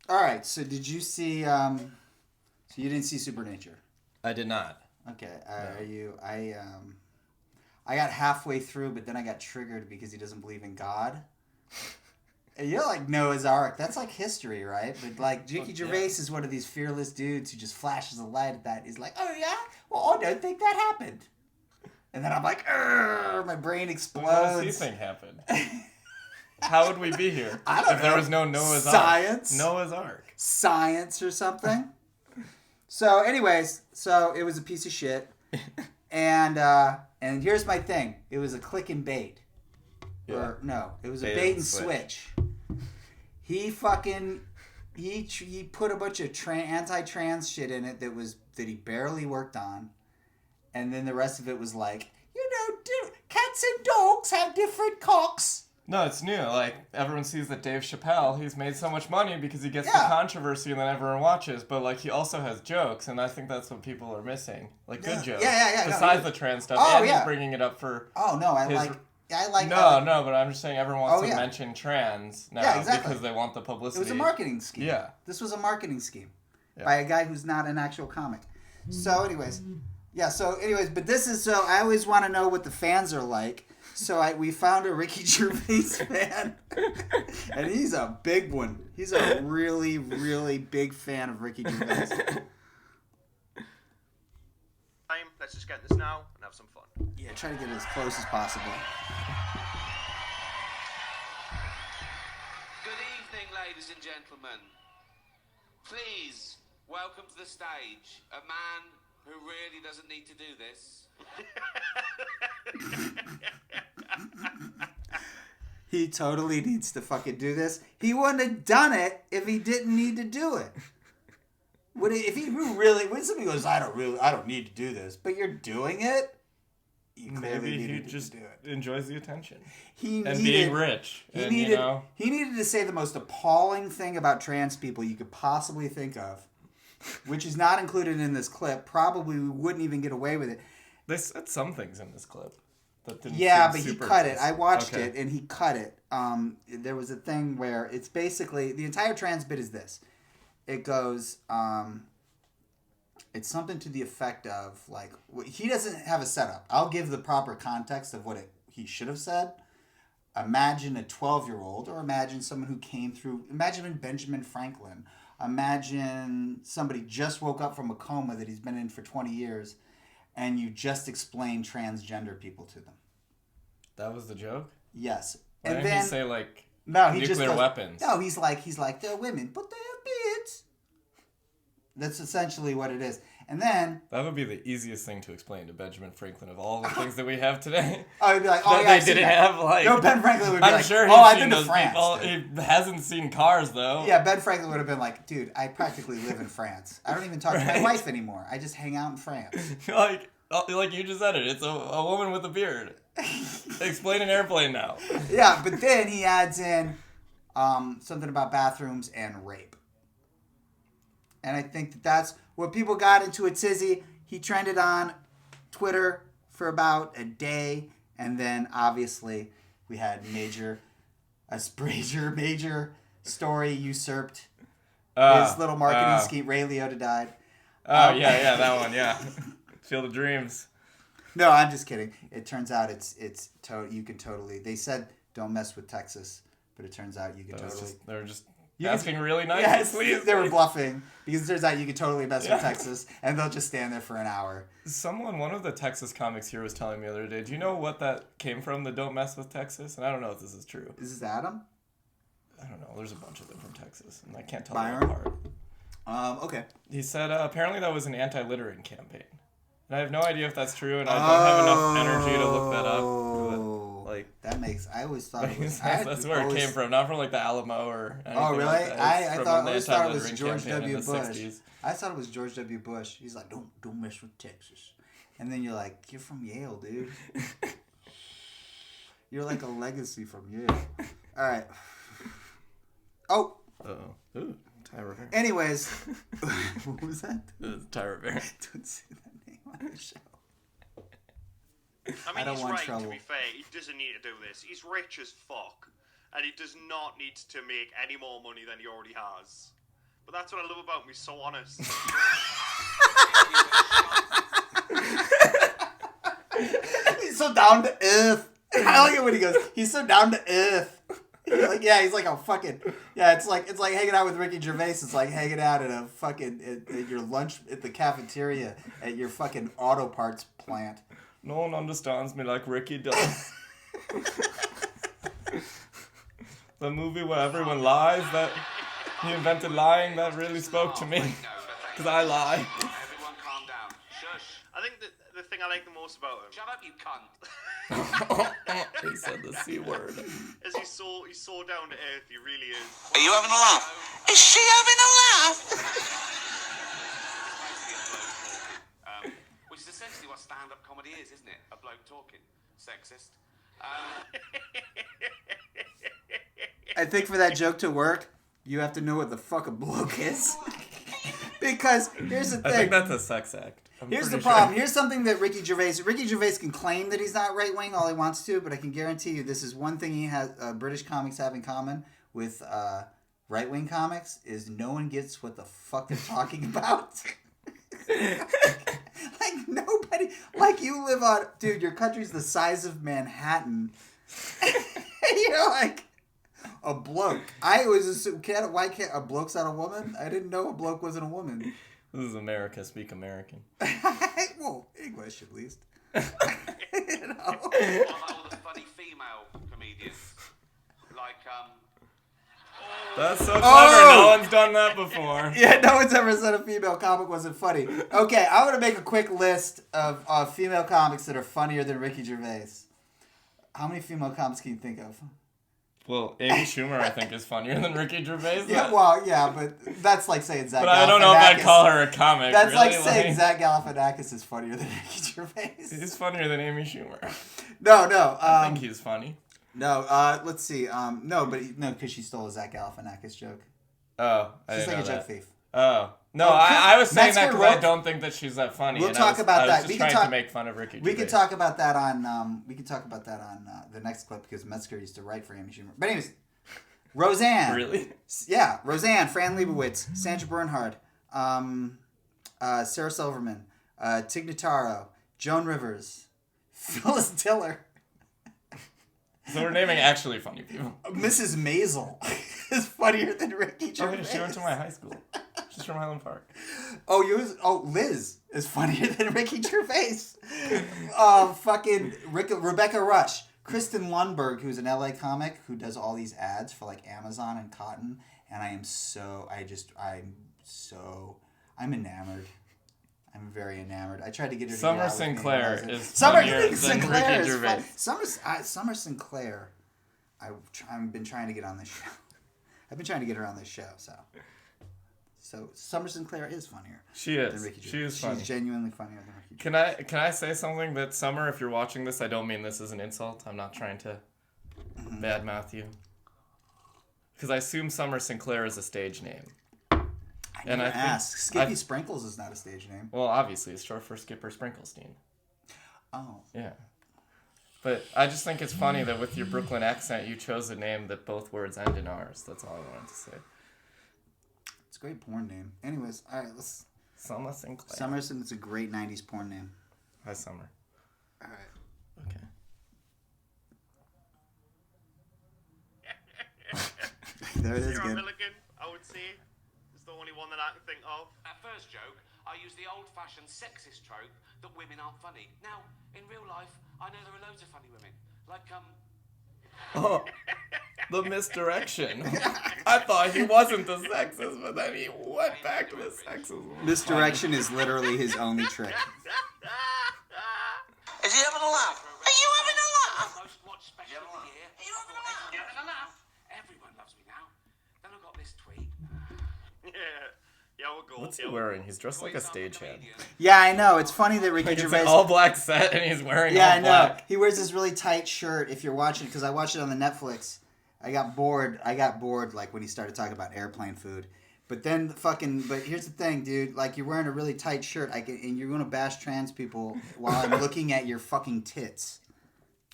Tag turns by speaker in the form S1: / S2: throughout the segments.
S1: All right. So did you see? So you didn't see Supernature?
S2: I did not.
S1: Okay.
S2: No.
S1: Are you? I got halfway through, but then I got triggered because he doesn't believe in God. And you're like Noah's Ark. That's like history, right? But like Ricky Gervais is one of these fearless dudes who just flashes a light at that. He's like, "Oh yeah, well I don't think that happened." And then I'm like, my brain explodes.
S2: What does he think happened? How would we be here if there was no Noah's
S1: Science?
S2: Ark? Noah's Ark.
S1: Science or something. So, anyways, it was a piece of shit. And here's my thing. It was a click and bait.
S2: Yeah.
S1: Or no, it was a bait and switch. He fucking he put a bunch of anti-trans shit in it that he barely worked on, and then the rest of it was like, cats and dogs have different cocks.
S2: No, it's new. Like, everyone sees that Dave Chappelle, he's made so much money because he gets the controversy and then everyone watches. But, like, he also has jokes, and I think that's what people are missing. Like, good jokes.
S1: Yeah.
S2: Besides the trans stuff. He's bringing it up for...
S1: Oh, no, I like...
S2: No, but I'm just saying everyone wants to mention trans now because they want the publicity.
S1: It was a marketing scheme.
S2: Yeah.
S1: This was a marketing scheme by a guy who's not an actual comic. So, anyways... but this is I always want to know what the fans are like. So we found a Ricky Gervais fan, and he's a big one. He's a really, really big fan of Ricky Gervais.
S3: Let's just get this now and have some fun.
S1: Yeah, try to get it as close as possible.
S4: Good evening, ladies and gentlemen. Please, welcome to the stage a man who really doesn't need to do this.
S1: He totally needs to fucking do this. He wouldn't have done it if he didn't need to do it. If he really, when somebody goes, I don't need to do this, but you're doing it,
S2: maybe he just enjoys the attention. Being rich.
S1: He needed to say the most appalling thing about trans people you could possibly think of, which is not included in this clip. Probably we wouldn't even get away with it.
S2: They said some things in this clip. That didn't
S1: but he cut it. I watched it, and he cut it. There was a thing where it's basically... The entire trans bit is this. It goes... it's something to the effect of, like... He doesn't have a setup. I'll give the proper context of what he should have said. Imagine a 12-year-old, or imagine someone who came through... Imagine Benjamin Franklin. Imagine somebody just woke up from a coma that he's been in for 20 years... and you just explain transgender people to them.
S2: That was the joke?
S1: Yes.
S2: Why didn't he say, like,
S1: he
S2: nuclear weapons?
S1: No, he's like, they're women, but they have beards. That's essentially what it is. And then...
S2: That would be the easiest thing to explain to Benjamin Franklin of all the things that we have today.
S1: Oh, he'd be like,
S2: they didn't have, like...
S1: No, Ben Franklin would be
S2: I'm sure
S1: I've been to France.
S2: He hasn't seen cars, though.
S1: Yeah, Ben Franklin would have been like, dude, I practically live in France. I don't even talk to my wife anymore. I just hang out in France.
S2: Like you just said it. It's a woman with a beard. Explain an airplane now.
S1: Yeah, but then he adds in something about bathrooms and rape. And I think that's what people got into a tizzy. He trended on Twitter for about a day. And then, obviously, we had major story usurped. His little marketing scheme. Ray Liotta died.
S2: Yeah, that one, yeah. Field of Dreams.
S1: No, I'm just kidding. It turns out you can totally... They said don't mess with Texas, but it turns out you can totally...
S2: They were just asking really nicely.
S1: Yes,
S2: please.
S1: They were bluffing because it turns out you can totally mess with Texas, and they'll just stand there for an hour.
S2: One of the Texas comics here was telling me the other day, do you know what that came from, the don't mess with Texas? And I don't know if this is true.
S1: Is this Adam?
S2: I don't know. There's a bunch of them from Texas, and I can't tell
S1: Byron?
S2: them apart.
S1: Okay.
S2: He said apparently that was an anti-littering campaign. And I have no idea if that's true, and I don't have enough energy to look that up. But,
S1: that makes... I always thought it was...
S2: that's where it came from, not from like the Alamo or anything.
S1: Oh, really?
S2: Like that.
S1: I always thought it was George
S2: W.
S1: W. Bush. I thought it was George W. Bush. He's like, don't mess with Texas. And then you're like, you're from Yale, dude. You're like a legacy from Yale. All right. Oh.
S2: Uh-oh. Ooh, Ty Rivera.
S1: Anyways. What was that?
S2: Ty Rivera.
S1: Don't say that name on the show.
S3: I mean, he's right, to be fair. He doesn't need to do this. He's rich as fuck. And he does not need to make any more money than he already has. But that's what I love about him. He's so honest.
S1: He's so down to earth. I like it when he goes, he's so down to earth. Like, yeah, he's like a fucking, yeah, it's like hanging out with Ricky Gervais. It's like hanging out at a fucking, at your lunch, at the cafeteria, at your fucking auto parts plant.
S2: No one understands me like Ricky does. The movie where everyone lies, that he invented lying, that really spoke to me. Because I lie.
S4: Everyone calm down. Shush.
S3: I think the thing I like the most about him
S4: Shut up, you cunt.
S2: He said the C word.
S3: is he's so down to earth. He really is.
S5: Are you having a laugh? Is she having a laugh?
S4: Which is essentially what stand-up comedy is, isn't it? A bloke talking. Sexist.
S1: I think for that joke to work, you have to know what the fuck a bloke is. Because here's the thing.
S2: I think that's a sex act.
S1: Here's the problem. Here's something that Ricky Gervais can claim that he's not right wing all he wants to, but I can guarantee you this is one thing he has. British comics have in common with right wing comics is no one gets what the fuck they're talking about. Like nobody. Like you live on, dude. Your country's the size of Manhattan. You're like a bloke. I always assume why can't a bloke's not a woman? I didn't know a bloke wasn't a woman.
S2: This is America. Speak American.
S1: Well, English at least.
S4: What about all the funny female comedians? Like,
S2: That's so clever. No one's done that before.
S1: Yeah, no one's ever said a female comic wasn't funny. Okay, I'm going to make a quick list of female comics that are funnier than Ricky Gervais. How many female comics can you think of?
S2: Well, Amy Schumer, I think, is funnier than Ricky Gervais.
S1: Yeah, well, yeah, but that's like saying Zach Galifianakis.
S2: But I don't know if I'd call her a comic.
S1: That's
S2: really.
S1: like saying Zach Galifianakis is funnier than Ricky Gervais.
S2: He's funnier than Amy Schumer.
S1: No.
S2: I think he's funny.
S1: No, let's see. No, because she stole a Zach Galifianakis joke.
S2: Oh, I
S1: She's
S2: didn't
S1: like
S2: know
S1: a
S2: that.
S1: joke thief.
S2: Oh. No, I was saying
S1: Metzger
S2: that because I
S1: wrote-
S2: don't think that she's that funny.
S1: We'll
S2: and
S1: talk about that.
S2: I was just trying to make fun of Ricky Gervais.
S1: We can talk about that on. We can talk about that on the next clip because Metzger used to write for Amy Schumer. But anyways, Roseanne.
S2: Really?
S1: Yeah, Roseanne, Fran Lebowitz, Sandra Bernhard, Sarah Silverman, Tig Notaro, Joan Rivers, Phyllis Diller.
S2: So we're naming actually funny people.
S1: Mrs. Maisel is funnier than Ricky Gervais.
S2: Oh, yeah, she went to my high school. She's from Highland Park.
S1: Liz is funnier than Ricky Gervais. Rebecca Rush. Kristen Lundberg, who's an LA comic who does all these ads for like Amazon and Cotton, and I'm enamored. I'm very enamored. I tried to get her to
S2: Summer
S1: get out with me
S2: Sinclair
S1: when I was
S2: is
S1: Summer
S2: funnier
S1: Sinclair
S2: than Ricky
S1: is
S2: Gervais.
S1: Summer Sinclair. I've been trying to get on this show. I've been trying to get her on this show, so Summer Sinclair is funnier.
S2: She
S1: Than
S2: is.
S1: Ricky Gervais.
S2: She is funny.
S1: She's genuinely funnier than Ricky Gervais.
S2: Can I say something that Summer, if you're watching this, I don't mean this as an insult. I'm not trying to badmouth you. Because I assume Summer Sinclair is a stage name.
S1: I never asked. Skippy Sprinkles is not a stage name.
S2: Well, obviously, it's short for Skipper Sprinklestein.
S1: Oh.
S2: Yeah. But I just think it's funny that with your Brooklyn accent, you chose a name that both words end in R's. That's all I wanted to say.
S1: It's a great porn name. Anyways, all right, let's...
S2: Summer Sinclair.
S1: Summerson, it's a great 90s porn name.
S2: Hi, Summer.
S1: All right.
S2: Okay.
S1: There it is
S3: Sarah
S1: again.
S3: Milligan, I would say, is the only one that I can think of.
S4: at first joke, I use the old-fashioned sexist trope that women aren't funny. Now, in real life, I know there are loads of funny women. Like,
S2: Oh, the misdirection. I thought he wasn't the sexist, but then he went back to the sexism.
S1: Misdirection is literally his only trick.
S5: Is he having a laugh? Are you having a laugh?
S4: most watched special of the year.
S5: Are you having a laugh?
S4: Everyone loves me now. Then I got this tweet.
S3: Yeah, we'll go.
S2: What's he wearing? He's dressed like a stagehand.
S1: Yeah, I know. It's funny that Ricky
S2: Like it's
S1: Gervais...
S2: an all-black set, and he's wearing
S1: Yeah,
S2: all
S1: I know.
S2: black.
S1: He wears this really tight shirt if you're watching because I watched it on the Netflix. I got bored like when he started talking about airplane food. But then but here's the thing, dude. Like you're wearing a really tight shirt and you're going to bash trans people while I'm looking at your fucking tits.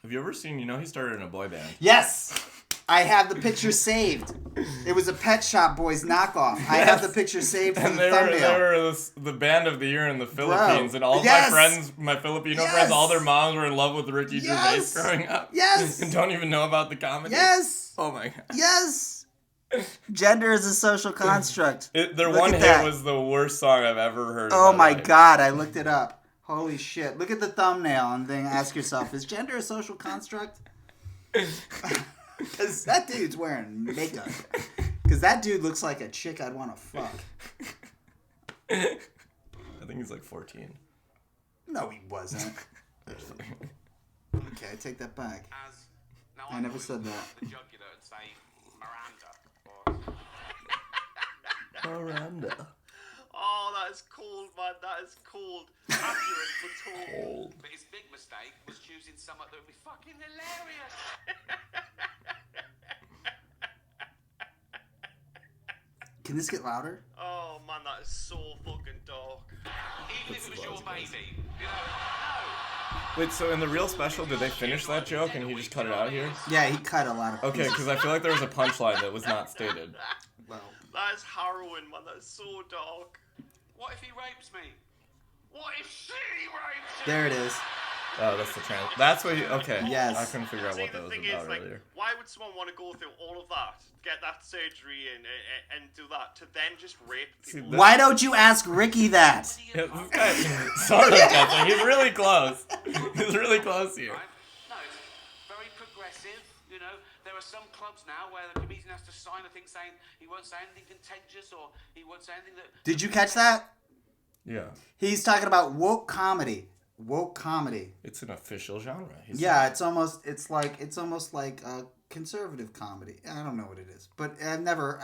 S2: Have you ever seen, he started in a boy band?
S1: Yes! I have the picture saved. It was a Pet Shop Boys knockoff. I have the picture saved for the thumbnail.
S2: They were the band of the year in the Philippines, and all my Filipino friends, all their moms were in love with Ricky Gervais growing up.
S1: Yes.
S2: And don't even know about the comedy.
S1: Yes.
S2: Oh my god.
S1: Yes. Gender is a social construct.
S2: Their one hit was the worst song I've ever heard.
S1: Oh my god, I looked it up. Holy shit. Look at the thumbnail and then ask yourself, is gender a social construct? Because that dude's wearing makeup. Because that dude looks like a chick I'd want to fuck.
S2: I think he's like 14.
S1: No, he wasn't. Okay, I take that back. I never said that.
S4: The jugular and say Miranda.
S2: Miranda.
S3: Oh, that is cold, man. That is cold. Accurate but cold.
S4: But his big mistake was choosing someone that would be fucking hilarious.
S1: Can this get louder?
S3: Oh, man, that is so fucking dark.
S4: Even if it was your baby. You know, no.
S2: Wait, so in the real special, did they finish that joke and he just cut it out here?
S1: Yeah, he cut a lot of
S2: Okay, because I feel like there was a punchline that was not stated.
S1: Well,
S3: That is harrowing, man. That is so dark.
S4: What if he rapes me? What if she rapes me?
S1: there it is.
S2: Oh, that's the That's what okay.
S1: Yes.
S2: I couldn't figure out
S3: See,
S2: what that
S3: the
S2: was
S3: thing
S2: about
S3: is, like,
S2: earlier.
S3: why would someone want to go through all of that, get that surgery and do that, to then just rape people?
S1: Why don't you ask Ricky that?
S2: Yeah, this guy sort of gets it. He's really close. He's really close here.
S4: Right? No, it's very progressive. You know, there are some clubs now where the comedian has to sign a thing saying he won't say anything contentious or he won't say anything that.
S1: Did you catch that?
S2: Yeah.
S1: He's talking about woke comedy. Woke comedy.
S2: It's an official genre.
S1: Yeah, it's almost like conservative comedy. I don't know what it is, but I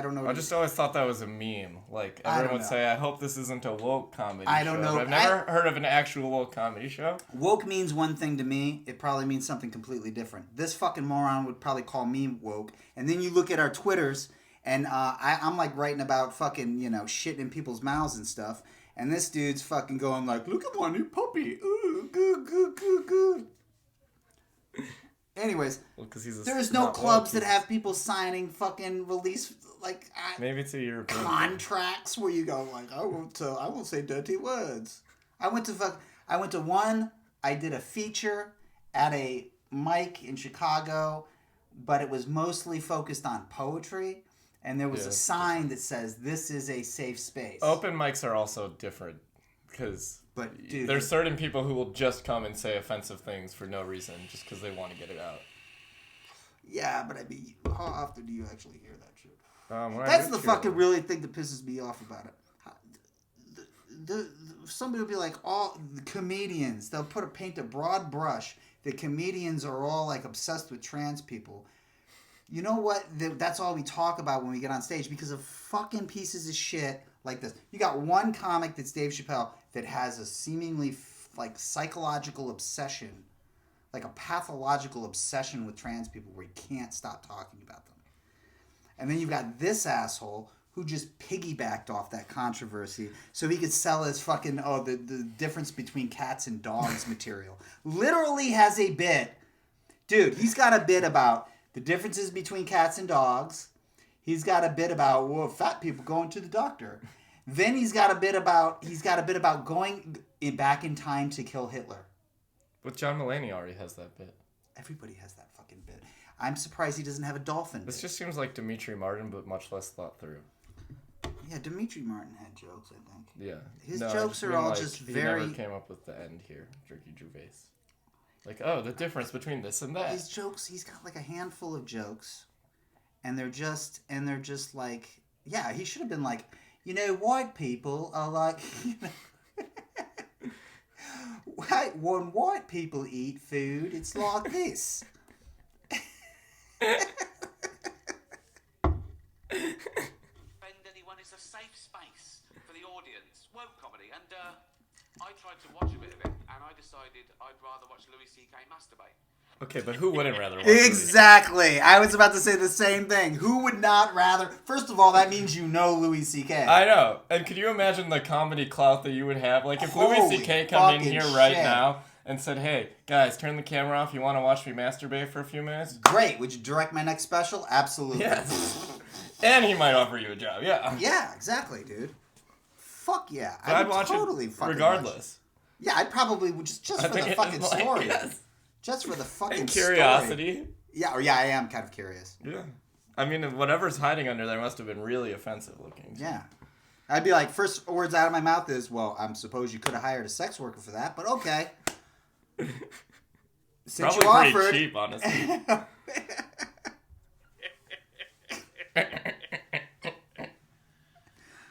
S1: don't know.
S2: I just always thought that was a meme. Like everyone would say, "I hope this isn't a woke comedy."
S1: I don't know.
S2: But I've never heard of an actual woke comedy show.
S1: Woke means one thing to me. It probably means something completely different. This fucking moron would probably call me woke, and then you look at our Twitters, and I'm like writing about fucking shit in people's mouths and stuff. And this dude's fucking going like, look at my new puppy. Ooh, goo, goo, goo, goo. Anyways, there's no clubs that have people signing fucking release
S2: maybe it's a European
S1: contracts where you go like, I won't say dirty words. I did a feature at a mic in Chicago, but it was mostly focused on poetry. And there was a sign that says, this is a safe space.
S2: Open mics are also different because there's certain people who will just come and say offensive things for no reason just because they want to get it out.
S1: Yeah, but I mean, how often do you actually hear that shit? That's the fucking really thing that pisses me off about it. Somebody will be like, all the comedians, they'll paint a broad brush. The comedians are all like obsessed with trans people. You know what? That's all we talk about when we get on stage because of fucking pieces of shit like this. You got one comic that's Dave Chappelle that has a seemingly psychological obsession, like a pathological obsession with trans people where he can't stop talking about them. And then you've got this asshole who just piggybacked off that controversy so he could sell his fucking, the difference between cats and dogs material. Literally has a bit. Dude, he's got a bit about the differences between cats and dogs. He's got a bit about fat people going to the doctor. Then he's got a bit about going back in time to kill Hitler.
S2: But John Mulaney already has that bit.
S1: Everybody has that fucking bit. I'm surprised he doesn't have a dolphin.
S2: This just seems like Dimitri Martin, but much less thought through.
S1: Yeah, Dimitri Martin had jokes, I think.
S2: Yeah.
S1: His jokes are all just very...
S2: He never came up with the end here, Ricky Gervais. Like, the difference between this and that.
S1: His jokes, he's got like a handful of jokes, and they're just like, yeah, he should have been like, white people are like, when white people eat food, it's like this.
S4: Anyone, it's a safe space for the audience. Woke comedy, and I tried to watch a bit of it, and I decided I'd rather watch Louis C.K. masturbate.
S2: Okay, but who wouldn't rather watch
S1: Exactly. I was about to say the same thing. Who would not rather? First of all, that means you know Louis C.K.
S2: I know. And could you imagine the comedy clout that you would have? Like, if Louis C.K. come in here right now and said, "Hey, guys, turn the camera off. You want to watch me masturbate for a few minutes?"
S1: Great. Would you direct my next special? Absolutely.
S2: Yes. And he might offer you a job. Yeah.
S1: Yeah, exactly, dude. Fuck yeah.
S2: But I'd watch
S1: totally
S2: it
S1: fucking
S2: regardless.
S1: Yeah, I'd probably just for the fucking story.
S2: Yes.
S1: Just for the fucking
S2: And curiosity.
S1: Story. Yeah, I am kind of curious.
S2: Yeah. I mean, whatever's hiding under there must have been really offensive looking. So.
S1: Yeah. I'd be like, first words out of my mouth is, well, I suppose you could have hired a sex worker for that, but okay. Since
S2: Probably
S1: you offered,
S2: pretty cheap, honestly.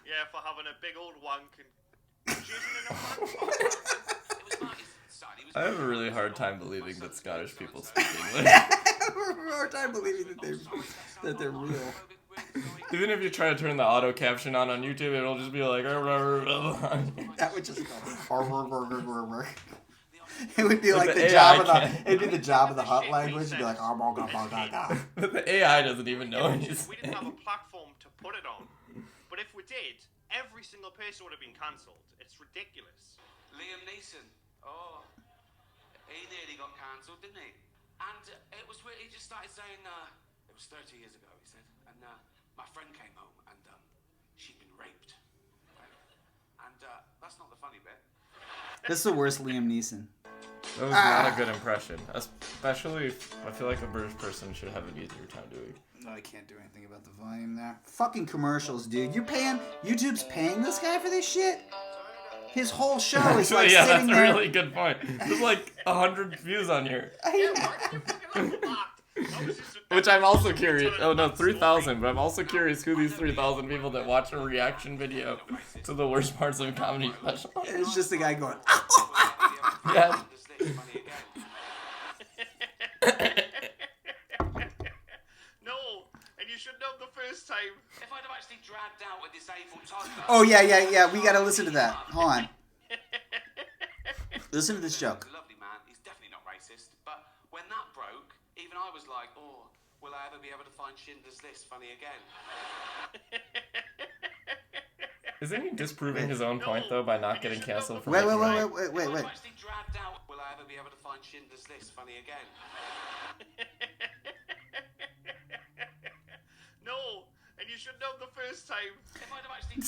S3: Yeah, for having a big old wank and jizzing in a wank.
S2: I have a really hard time believing that Scottish people speak English.
S1: I have a hard time believing that they're real.
S2: Even if you try to turn the auto caption on YouTube, it'll just be like.
S1: That would just go. It would be like
S2: the
S1: the
S2: AI
S1: job of the.
S2: can't.
S1: It'd be the job of the hot language. It'd be like,
S2: But the AI doesn't even know
S3: We
S2: anything.
S3: didn't have a platform to put it on. But if we did, every single person would have been cancelled. It's ridiculous.
S4: Liam Neeson. Oh, he nearly got cancelled, didn't he? And it was weird. He just started saying, it was 30 years ago, he said. And my friend came home and she'd been raped. And that's not the funny bit.
S1: This is the worst Liam Neeson.
S2: That was not a good impression. Especially, I feel like a British person should have an easier time doing.
S1: No, I can't do anything about the volume there. Fucking commercials, dude. YouTube's paying this guy for this shit? His whole show is like
S2: yeah,
S1: sitting
S2: that's
S1: there.
S2: a really good point. There's like 100 views on here. Which I'm also curious. Oh no, 3,000. But I'm also curious who these 3,000 people that watch a reaction video to the worst parts of a comedy special.
S1: It's just a guy going.
S2: Yeah.
S3: No, and you should know the first time.
S4: If I'd have actually dragged out a disabled toddler.
S1: Oh yeah. We gotta listen to that. Hold on. Listen to this joke.
S4: Lovely man. He's definitely not racist. But when that broke, even I was like, oh, will I ever be able to find Schindler's List funny again?
S2: Isn't he disproving his own point though by not getting canceled for
S1: Wait.
S2: making
S4: If I'd actually dragged out, will I ever be able to find Schindler's List funny again?
S3: No, and you should know the first time.
S4: If I'd have actually...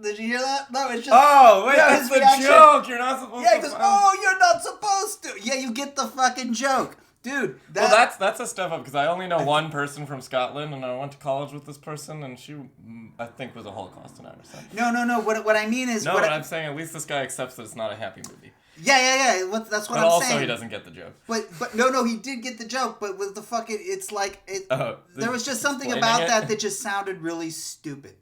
S1: Did you hear that? No, it's just.
S2: Oh wait,
S1: Yeah,
S2: that's
S1: his
S2: the
S1: reaction.
S2: joke. You're not supposed
S1: Yeah,
S2: to.
S1: he goes, oh, you're not supposed to. Yeah, you get the fucking joke. Dude,
S2: Well, that's a step up because I only know one person from Scotland, and I went to college with this person, and she, I think, was a Holocaust denier. So.
S1: No. What I mean is.
S2: No,
S1: what
S2: but I'm saying at least this guy accepts that it's not a happy movie.
S1: Yeah. That's what
S2: But
S1: I'm
S2: also
S1: saying.
S2: he doesn't get the joke.
S1: But no, he did get the joke. But with the fucking, it's like there was just something
S2: explaining
S1: about
S2: it?
S1: that just sounded really stupid.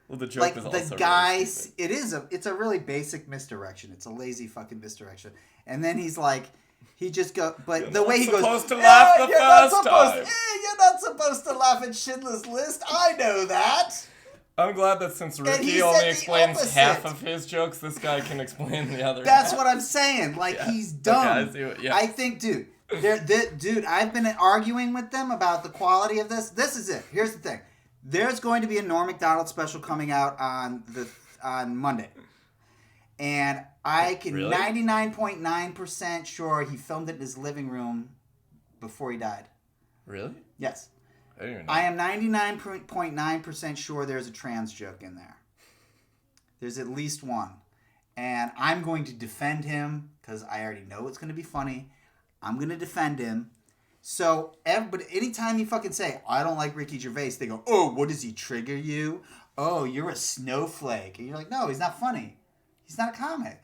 S2: Well, the joke
S1: Like
S2: was
S1: the
S2: also
S1: guys,
S2: really
S1: it's a really basic misdirection. It's a lazy fucking misdirection. And then he's like, he just go, but
S2: You're
S1: the way
S2: not
S1: he goes,
S2: supposed to laugh the
S1: you're not
S2: first
S1: supposed,
S2: time."
S1: You're not supposed to laugh at Schindler's List. I know that.
S2: I'm glad that since
S1: he
S2: Ricky
S1: said
S2: only
S1: the
S2: explains
S1: opposite.
S2: half of his jokes, this guy can explain the other
S1: That's
S2: half.
S1: what I'm saying. Like
S2: Yeah.
S1: he's dumb.
S2: Okay, I see what- yeah.
S1: I think, dude. Dude, I've been arguing with them about the quality of this. This is it. Here's the thing. There's going to be a Norm Macdonald special coming out on Monday, and I can
S2: Really?
S1: 99.9% sure he filmed it in his living room before he died.
S2: Really?
S1: Yes.
S2: I didn't even know.
S1: I am 99.9% sure there's a trans joke in there. There's at least one. And I'm going to defend him because I already know it's going to be funny. I'm going to defend him. So, but anytime you fucking say, I don't like Ricky Gervais, they go, oh, what does he trigger you? Oh, you're a snowflake. And you're like, no, he's not funny. He's not a comic.